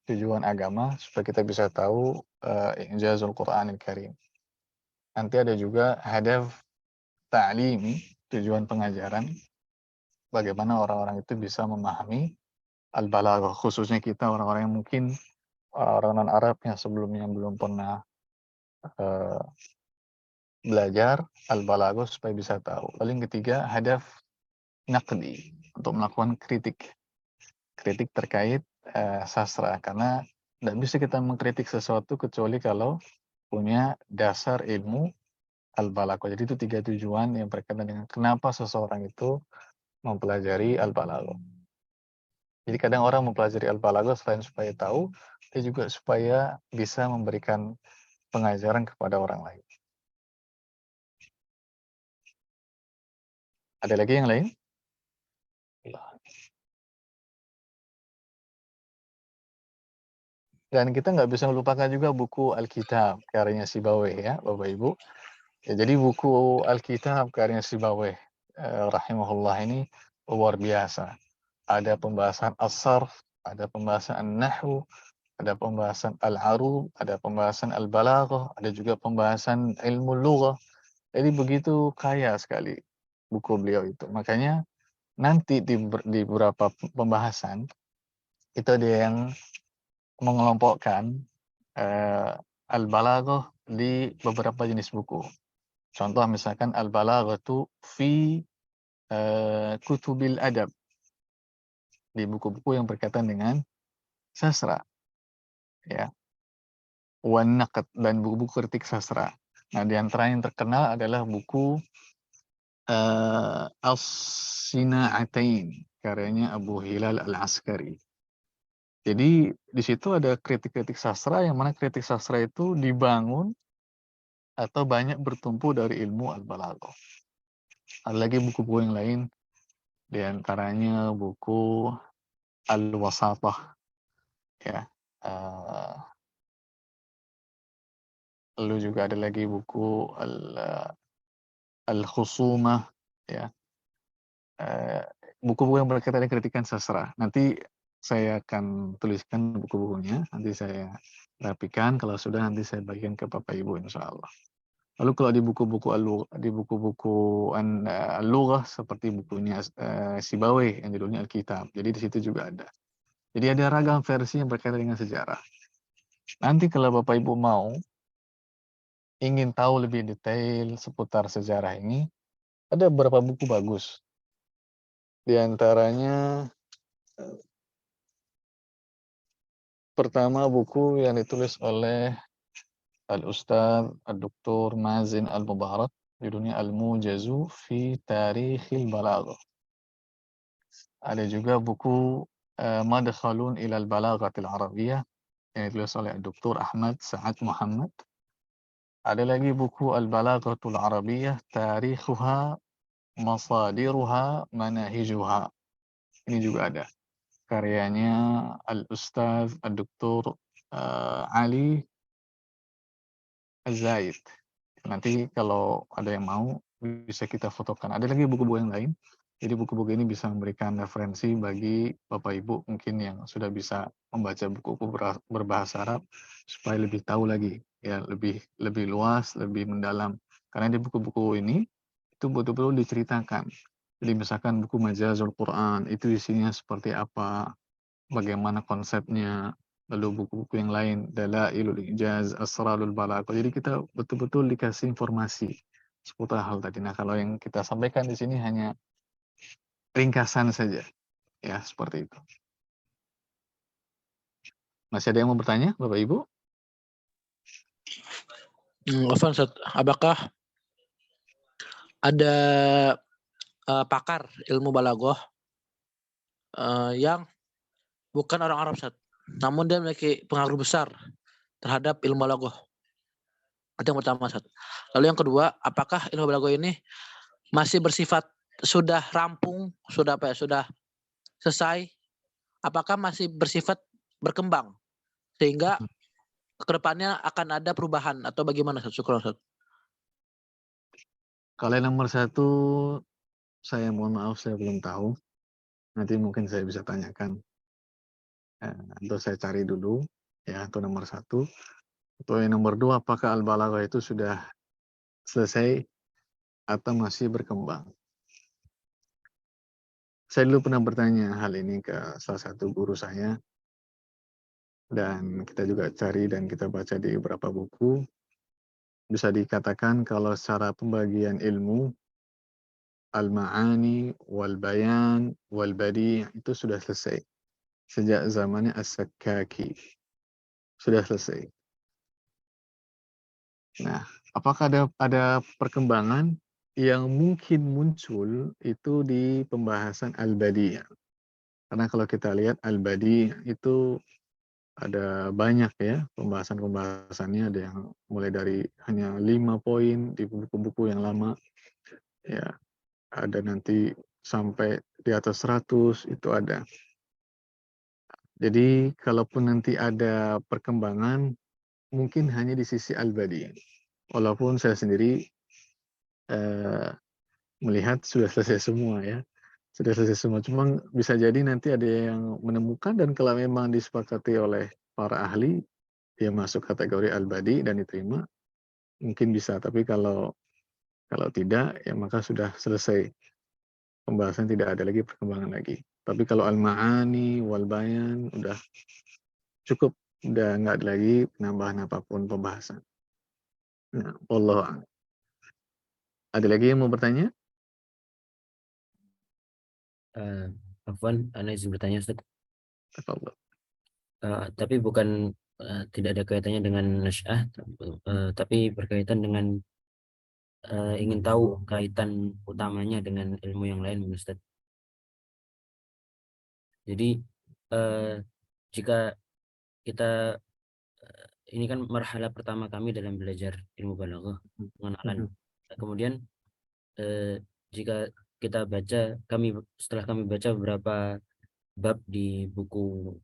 tujuan agama supaya kita bisa tahu i'jazul Qur'anil Karim. Nanti ada juga hadaf ta'limi, tujuan pengajaran, bagaimana orang-orang itu bisa memahami al-balaghah, khususnya kita orang-orang yang mungkin orang non-Arab yang sebelumnya belum pernah belajar al-balaghah supaya bisa tahu. Lalu yang ketiga, hadaf naqdi, untuk melakukan kritik terkait sastra, karena tidak bisa kita mengkritik sesuatu kecuali kalau punya dasar ilmu al-balaghah. Jadi itu 3 tujuan yang berkaitan dengan kenapa seseorang itu mempelajari al-balaghah. Jadi kadang orang mempelajari al-balaghah selain supaya tahu, dia juga supaya bisa memberikan pengajaran kepada orang lain. Ada lagi yang lain? Dan kita nggak bisa melupakan juga buku Alkitab karyanya Sibawayh ya, Bapak Ibu. Ya, jadi buku Alkitab karyanya Sibawayh rahimahullah ini luar biasa. Ada pembahasan as-sarf, ada pembahasan nahwu, ada pembahasan al-arub, ada pembahasan al-balaghah, ada juga pembahasan ilmu lughah. Jadi begitu kaya sekali buku beliau itu. Makanya nanti di beberapa pembahasan itu ada yang mengelompokkan al-balaghah di beberapa jenis buku. Contoh misalkan al-balaghatu fi kutubil adab, di buku-buku yang berkaitan dengan sastra, ya. Wan naqd, dan buku-buku kritik sastra. Nah, di antara yang terkenal adalah buku As-Sina'atain karyanya Abu Hilal Al-Askari. Jadi di situ ada kritik-kritik sastra, yang mana kritik sastra itu dibangun atau banyak bertumpu dari ilmu al-balaghah. Ada lagi buku-buku yang lain, di antaranya buku Al-Wasatah, ya. Lalu juga ada lagi buku Al-Khusumah, ya. Buku-buku yang berkaitan dengan kritikan sastra. Nanti saya akan tuliskan buku-bukunya, nanti saya rapikan, kalau sudah nanti saya bagikan ke Bapak Ibu insya Allah. Lalu kalau di buku-buku al-lughah seperti bukunya Sibawayh yang judulnya Alkitab. Jadi di situ juga ada. Jadi ada ragam versi yang berkaitan dengan sejarah. Nanti kalau Bapak Ibu mau ingin tahu lebih detail seputar sejarah ini, ada beberapa buku bagus. Di antaranya pertama buku yang ditulis oleh Al-Ustaz Ad-Doktor Mazin Al-Mubarak, judulnya Al-Mujazu fi Tarikhil Balaghah. Ada juga buku Madkhalun ilal Balaghatil Arabiyyah yang ditulis oleh Dr. Ahmad Sa'ad Muhammad. Ada lagi buku Al-Balaghatul Arabiyyah Tarikhuha Masadiruha Manahijuha. Ini juga ada karyanya Al-Ustaz Ad-Dr. Ali Az-Zaid. Nanti kalau ada yang mau bisa kita fotokan. Ada lagi buku-buku yang lain. Jadi buku-buku ini bisa memberikan referensi bagi Bapak Ibu mungkin yang sudah bisa membaca buku-buku berbahasa Arab supaya lebih tahu lagi, ya lebih luas, lebih mendalam. Karena di buku-buku ini itu betul-betul diceritakan. Jadi misalkan buku Majazul Quran itu isinya seperti apa, bagaimana konsepnya, lalu buku-buku yang lain, Dalailul Ijaz, Asrarul Balaghah. Jadi kita betul-betul dikasih informasi seputar hal tadi. Nah, kalau yang kita sampaikan di sini hanya ringkasan saja, ya seperti itu. Masih ada yang mau bertanya, Bapak Ibu? Afwan, Ustaz, apakah ada pakar ilmu balaghah yang bukan orang Arab, Ustaz, namun dia memiliki pengaruh besar terhadap ilmu balaghah? Itu yang pertama, Ustaz. Lalu yang kedua, apakah ilmu balaghah ini masih bersifat sudah rampung, sudah selesai? Apakah masih bersifat berkembang sehingga kedepannya akan ada perubahan atau bagaimana, Ustaz? Syukran, Ustaz. Kalau yang nomor satu, saya mohon maaf saya belum tahu. Nanti mungkin saya bisa tanyakan. Atau saya cari dulu, ya, itu nomor satu. Atau yang nomor dua, apakah Al-Balaghah itu sudah selesai atau masih berkembang? Saya dulu pernah bertanya hal ini ke salah satu guru saya, dan kita juga cari dan kita baca di beberapa buku. Bisa dikatakan kalau secara pembagian ilmu, al-ma'ani, wal-bayan, wal-badi' itu sudah selesai. Sejak zamannya As-Sakkaki. Sudah selesai. Nah, apakah ada perkembangan yang mungkin muncul itu di pembahasan al-badi'? Karena kalau kita lihat al-badi' itu ada banyak ya pembahasannya, ada yang mulai dari hanya 5 poin di buku-buku yang lama, ya ada nanti sampai di atas 100 itu ada. Jadi kalaupun nanti ada perkembangan mungkin hanya di sisi al-badi'. Walaupun saya sendiri melihat sudah selesai semua ya. Sudah selesai semua. Cuma bisa jadi nanti ada yang menemukan, dan kalau memang disepakati oleh para ahli, dia masuk kategori al-badi' dan diterima, mungkin bisa. Tapi kalau tidak, ya maka sudah selesai. Pembahasan tidak ada lagi perkembangan lagi. Tapi kalau al-ma'ani, wal-bayan, udah cukup. Udah nggak ada lagi penambahan apapun pembahasan. Nah, Allah. Ada lagi yang mau bertanya? Afwan, Ana izin bertanya, Ustaz. Tafadhol. Tapi bukan tidak ada kaitannya dengan nasy'ah, tapi berkaitan dengan ingin tahu kaitan utamanya dengan ilmu yang lain, Ustaz. Jadi jika kita ini kan marhalah pertama kami dalam belajar ilmu balaghah, pengenalan. Kemudian jika kita baca, setelah kami baca beberapa bab di buku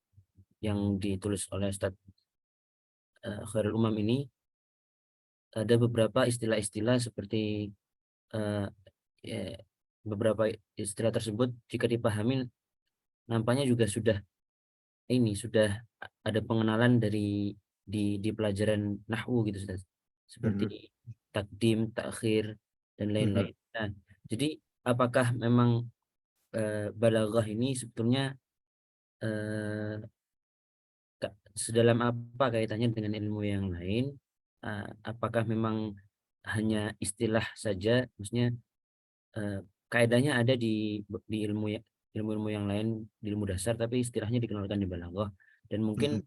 yang ditulis oleh Ustaz Khairul Umam ini, ada beberapa istilah-istilah seperti beberapa istilah tersebut jika dipahami nampaknya juga sudah ada pengenalan dari di pelajaran nahwu gitu, Ustaz. Seperti takdim, takhir, dan lain-lain. Nah, jadi apakah memang balaghah ini sebetulnya sedalam apa kaitannya dengan ilmu yang lain? Apakah memang hanya istilah saja, maksudnya kaidahnya ada di ilmu yang lain, di ilmu dasar, tapi istilahnya dikenalkan di balaghah. Dan mungkin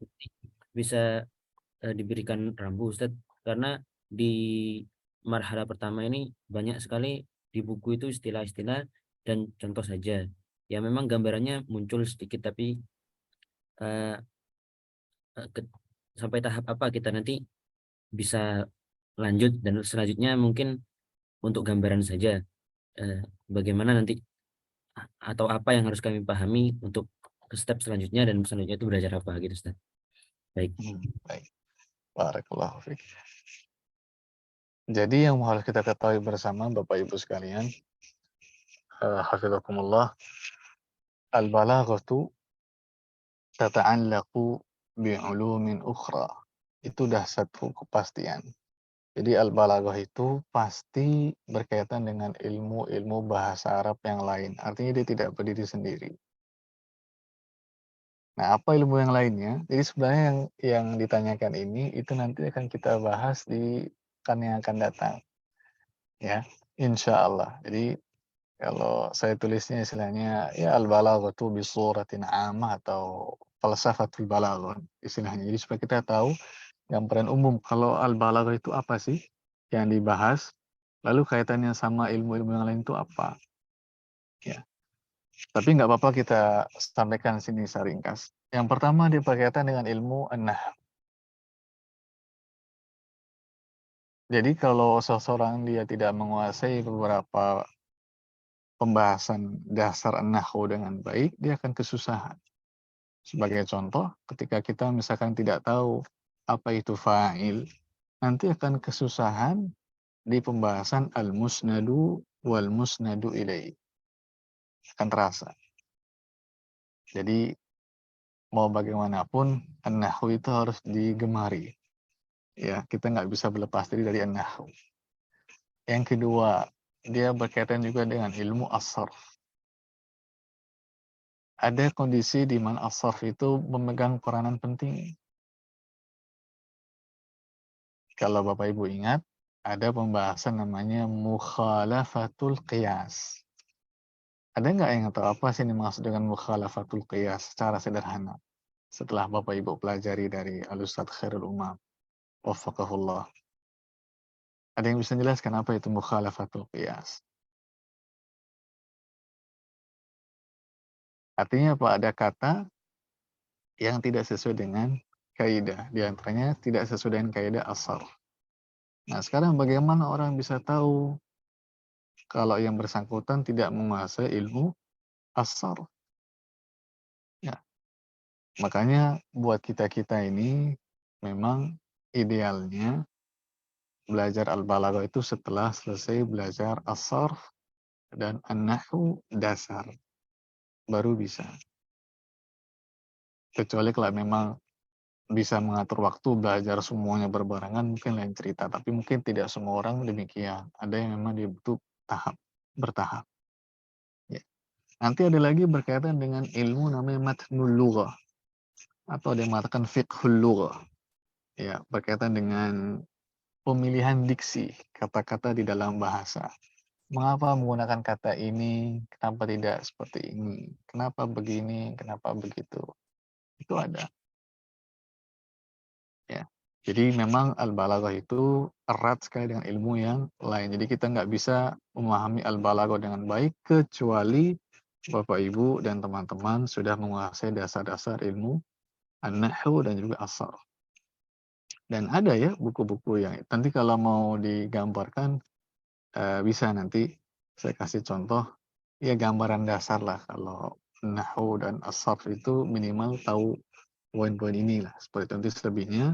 bisa diberikan rambu Ustadz, karena di marhala pertama ini banyak sekali di buku itu istilah-istilah dan contoh saja. Ya memang gambarannya muncul sedikit, tapi eh, sampai tahap apa kita nanti bisa lanjut, dan selanjutnya mungkin untuk gambaran saja bagaimana nanti atau apa yang harus kami pahami untuk ke step selanjutnya, dan selanjutnya itu belajar apa gitu Ustaz. Baik. Baik. Barakallahu fiik. Jadi yang harus kita ketahui bersama Bapak Ibu sekalian, hafizakumullah, al-balaghatu tata'allaqu bi'ulumin ukhra. Itu dah satu kepastian. Jadi al-balaghah itu pasti berkaitan dengan ilmu-ilmu bahasa Arab yang lain. Artinya dia tidak berdiri sendiri. Nah, apa ilmu yang lainnya? Jadi sebenarnya yang ditanyakan ini itu nanti akan kita bahas di pekan yang akan datang. Ya, insya Allah. Jadi kalau saya tulisnya istilahnya ya al-balaghatu bi suratin 'ammah atau falsafatul balaghah istilahnya. Jadi supaya kita tahu gambaran umum kalau al-balaghah itu apa sih yang dibahas, lalu kaitannya sama ilmu-ilmu yang lain itu apa. Ya. Tapi nggak apa-apa kita sampaikan sini secara ringkas. Yang pertama dia berkaitan dengan ilmu an-nahw. Jadi kalau seseorang dia tidak menguasai beberapa pembahasan dasar an-nahwu dengan baik, dia akan kesusahan. Sebagai contoh, ketika kita misalkan tidak tahu apa itu fa'il, nanti akan kesusahan di pembahasan al-musnadu wal musnadu ilaih. Akan terasa. Jadi mau bagaimanapun an-nahwu itu harus digemari. Ya, kita nggak bisa berlepas diri dari an-nahwu. Yang kedua, dia berkaitan juga dengan ilmu as-sarf. Ada kondisi di mana as-sarf itu memegang peranan penting. Kalau Bapak Ibu ingat, ada pembahasan namanya mukhalafatul qiyas. Ada nggak yang tahu apa sih yang dimaksud dengan mukhalafatul qiyas secara sederhana? Setelah Bapak Ibu pelajari dari Al-Ustadz Khairul Umam, waffaqahullah. Ada yang bisa jelaskan apa itu mukhalafatul qiyas? Artinya apa? Ada kata yang tidak sesuai dengan kaidah. Di antaranya tidak sesuai dengan kaidah as-sarf. Nah, sekarang bagaimana orang bisa tahu kalau yang bersangkutan tidak menguasai ilmu as-sarf? Ya, makanya buat kita-kita ini memang idealnya belajar al-balaghah itu setelah selesai belajar as-sarf dan an-nahwu dasar baru bisa. Kecuali kalau memang bisa mengatur waktu belajar semuanya berbarengan mungkin lain cerita, tapi mungkin tidak semua orang demikian. Ada yang memang dia butuh bertahap. Ya. Nanti ada lagi berkaitan dengan ilmu namanya matnul lughah atau ada yang mengatakan fiqhul lughah. Ya, berkaitan dengan pemilihan diksi kata-kata di dalam bahasa. Mengapa menggunakan kata ini, kenapa tidak seperti ini, kenapa begini, kenapa begitu. Itu ada. Ya. Jadi memang al-balaghah itu erat sekali dengan ilmu yang lain. Jadi kita nggak bisa memahami al-balaghah dengan baik kecuali Bapak Ibu dan teman-teman sudah menguasai dasar-dasar ilmu an-nahwu dan juga as-sarf. Dan ada ya buku-buku yang nanti kalau mau digambarkan bisa nanti saya kasih contoh ya gambaran dasar lah kalau nahwu dan as-sarf itu minimal tahu poin-poin inilah seperti itu. Nanti selebihnya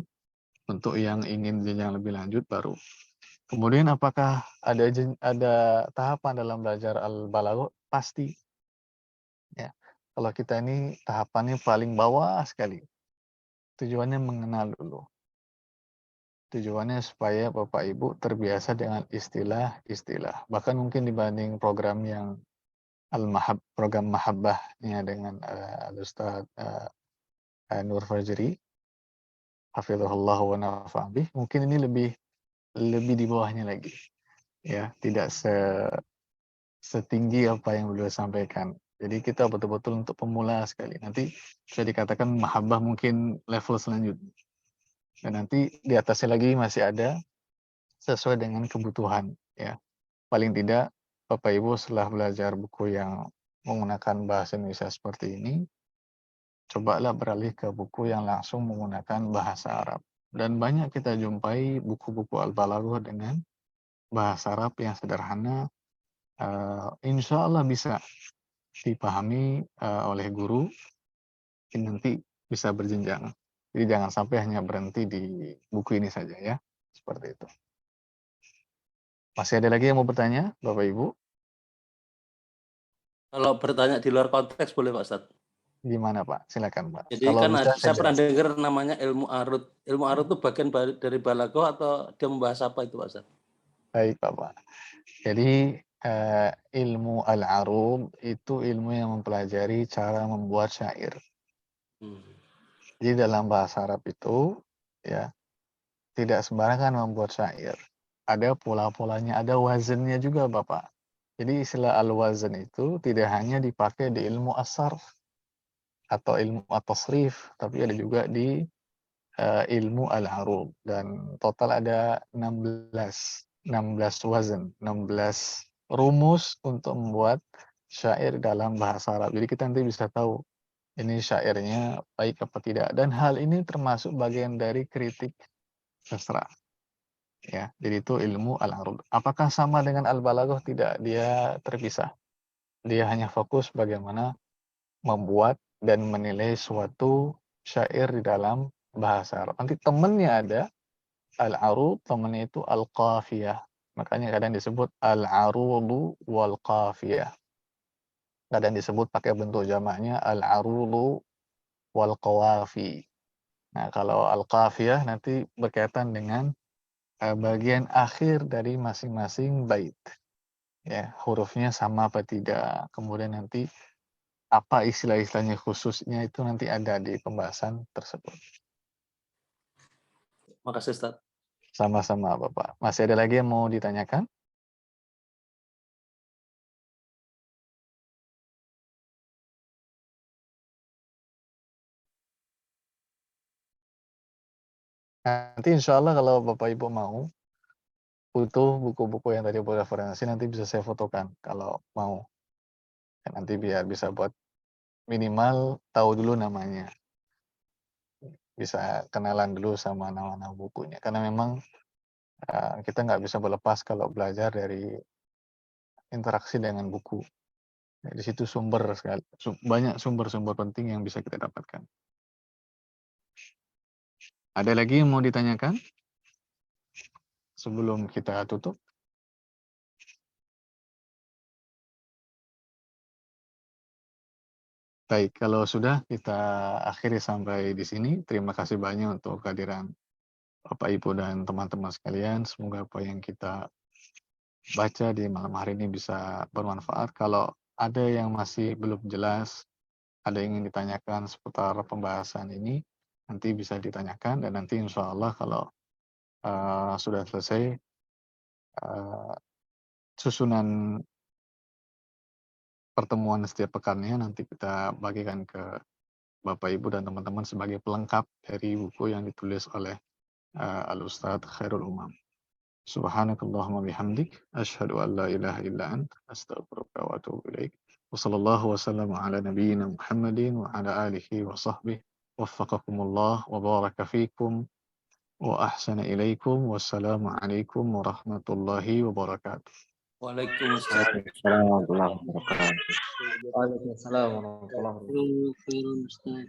untuk yang ingin jenjang lebih lanjut baru. Kemudian apakah ada tahapan dalam belajar al-balaghah? Pasti. Ya. Kalau kita ini tahapannya paling bawah sekali. Tujuannya mengenal dulu. Tujuannya supaya Bapak Ibu terbiasa dengan istilah-istilah. Bahkan mungkin dibanding program yang program mahabbahnya dengan Al-Ustaz Nur Fajri, hafizahullah wa nafa'ah, mungkin ini lebih di bawahnya lagi. Ya, tidak setinggi apa yang beliau sampaikan. Jadi kita betul-betul untuk pemula sekali. Nanti bisa dikatakan mahabbah mungkin level selanjutnya. Dan nanti di atasnya lagi masih ada sesuai dengan kebutuhan ya. Paling tidak Bapak Ibu setelah belajar buku yang menggunakan bahasa Indonesia seperti ini, cobalah beralih ke buku yang langsung menggunakan bahasa Arab. Dan banyak kita jumpai buku-buku Al-Balaghah dengan bahasa Arab yang sederhana, insya Allah bisa dipahami oleh guru, nanti bisa berjenjang. Jadi jangan sampai hanya berhenti di buku ini saja ya, seperti itu. Masih ada lagi yang mau bertanya, Bapak Ibu? Kalau bertanya di luar konteks boleh Pak Ustadz. Gimana Pak? Silakan Pak. Jadi Kalau kan bisa saya pernah jelaskan. dengar namanya ilmu arut. Ilmu arut itu bagian dari balaghah atau dia membahas apa itu Pak Ustadz? Baik Bapak. Jadi ilmu al-arub itu ilmu yang mempelajari cara membuat syair. Jadi dalam bahasa Arab itu ya tidak sembarangan membuat syair. Ada pola-polanya, ada wazannya juga Bapak. Jadi istilah al-wazan itu tidak hanya dipakai di ilmu as-sarf atau ilmu at-tasrif, tapi ada juga di ilmu al-arub, dan total ada 16 wazan, 16 rumus untuk membuat syair dalam bahasa Arab. Jadi kita nanti bisa tahu ini syairnya baik apa tidak, dan hal ini termasuk bagian dari kritik sastra. Ya, jadi itu ilmu al-arub. Apakah sama dengan al-balaghah? Tidak, dia terpisah. Dia hanya fokus bagaimana membuat dan menilai suatu syair di dalam bahasa Arab. Nanti temennya ada al-arub, temennya itu al-qafiyah. Makanya kadang disebut al-arubu wal qafiyah. Kadang disebut pakai bentuk jamaknya al-arubu wal qawafi. Nah, kalau al-qafiyah nanti berkaitan dengan bagian akhir dari masing-masing bait. Ya, hurufnya sama apa tidak. Kemudian nanti apa istilah-istilahnya khususnya itu nanti ada di pembahasan tersebut. Makasih Ustaz. Sama-sama Bapak. Masih ada lagi yang mau ditanyakan? Nanti insya Allah kalau Bapak Ibu mau, butuh buku-buku yang tadi buat referensi, nanti bisa saya fotokan kalau mau. Ya, nanti biar bisa buat minimal tahu dulu namanya. Bisa kenalan dulu sama nama-nama bukunya. Karena memang kita nggak bisa berlepas kalau belajar dari interaksi dengan buku. Ya, di situ banyak sumber-sumber penting yang bisa kita dapatkan. Ada lagi yang mau ditanyakan sebelum kita tutup? Baik, kalau sudah kita akhiri sampai di sini. Terima kasih banyak untuk kehadiran Bapak Ibu dan teman-teman sekalian. Semoga apa yang kita baca di malam hari ini bisa bermanfaat. Kalau ada yang masih belum jelas, ada yang ingin ditanyakan seputar pembahasan ini, nanti bisa ditanyakan, dan nanti insya Allah kalau sudah selesai susunan pertemuan setiap pekannya, nanti kita bagikan ke Bapak Ibu dan teman-teman sebagai pelengkap dari buku yang ditulis oleh Al-Ustadz Khairul Umam. Subhanakallahumma bihamdik, asyhadu an la ilaha illa ant, astaghfiruka wa atubu ilaik. Wa sallallahu wasallam ala nabiyyina Muhammadin wa ala alihi wa sahbihi. Waffaqakumullah wa baraka fikum wa ahsana ilaikum. Wassalamualaikum warahmatullahi wabarakatuh. Waalaikumsalam. Waalaikumsalam warahmatullahi wabarakatuh. Waalaikumsalam warahmatullahi wabarakatuh. Khairan Ustaz.